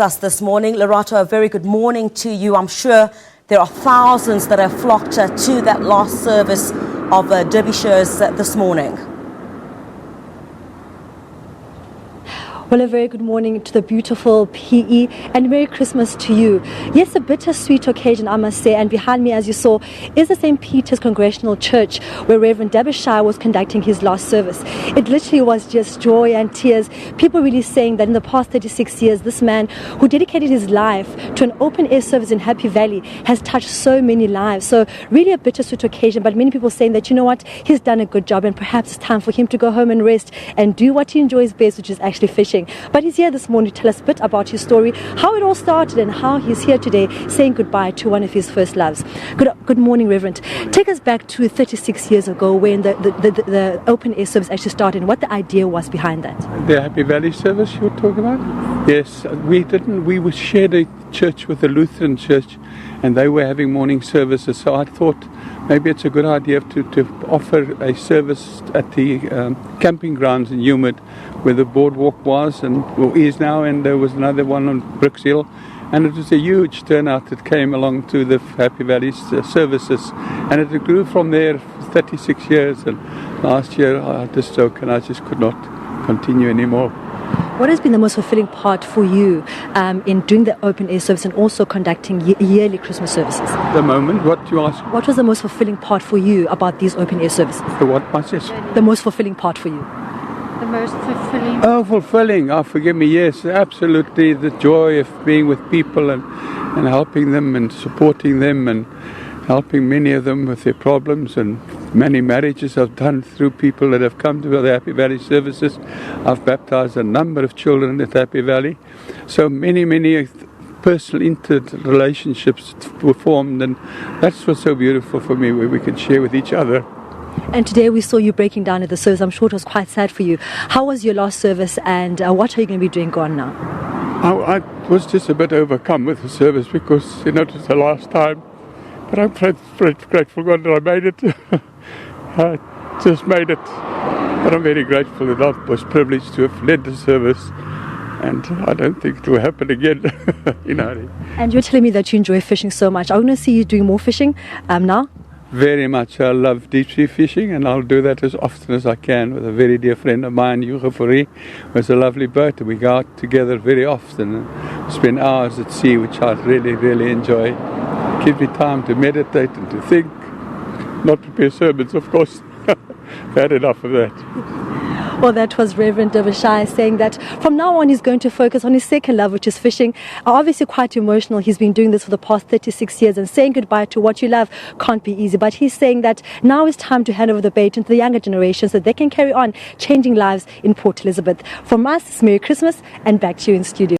Us this morning. Lerato, a very good morning to you. I'm sure there are thousands that have flocked to that last service of Derbyshire's this morning. Well, a very good morning to the beautiful PE and Merry Christmas to you. Yes, a bittersweet occasion, I must say, and behind me, as you saw, is the St. Peter's Congregational Church where Reverend Derbyshire was conducting his last service. It literally was just joy and tears. People really saying that in the past 36 years, this man who dedicated his life to an open-air service in Happy Valley has touched so many lives. So really a bittersweet occasion, but many people saying that, you know what, he's done a good job and perhaps it's time for him to go home and rest and do what he enjoys best, which is actually fishing. But he's here this morning to tell us a bit about his story, how it all started and how he's here today saying goodbye to one of his first loves. Good morning, Reverend. Take us back to 36 years ago when the open air service actually started and what the idea was behind that. The Happy Valley service you were talking about? Yes, we shared a church with the Lutheran church and they were having morning services, so I thought maybe it's a good idea to offer a service at the camping grounds in Humid where the boardwalk was and is now, and there was another one on Brooks Hill, and it was a huge turnout that came along to the Happy Valley services, and it grew from there for 36 years, and last year I had a stroke and I just could not continue anymore. What has been the most fulfilling part for you in doing the open air service and also conducting yearly Christmas services? The moment, what you ask? What was the most fulfilling part for you about these open air services? The what, Marcus? The most fulfilling part for you? The most fulfilling. Oh, fulfilling. Oh, forgive me. Yes, absolutely. The joy of being with people and helping them and supporting them and helping many of them with their problems, and many marriages I've done through people that have come to the Happy Valley services. I've baptized a number of children at Happy Valley. So many personal interrelationships were formed, and that's what's so beautiful for me, where we can share with each other. And today we saw you breaking down at the service. I'm sure it was quite sad for you. How was your last service and what are you going to be doing on now? I was just a bit overcome with the service because, it was the last time. But I'm grateful God that I made it. I just made it. But I'm very grateful that I was privileged to have led the service. And I don't think it will happen again. And you're telling me that you enjoy fishing so much. Are we going to see you doing more fishing now? Very much. I love deep sea fishing, and I'll do that as often as I can with a very dear friend of mine, Hugo Fourie, who has a lovely boat. We go out together very often and spend hours at sea, which I really enjoy. Give me time to meditate and to think, not prepare sermons, of course. I've had enough of that. Well, that was Reverend Derbyshire saying that from now on he's going to focus on his second love, which is fishing. Obviously quite emotional. He's been doing this for the past 36 years, and saying goodbye to what you love can't be easy. But he's saying that now is time to hand over the baton to the younger generation so that they can carry on changing lives in Port Elizabeth. From us, Merry Christmas, and back to you in studio.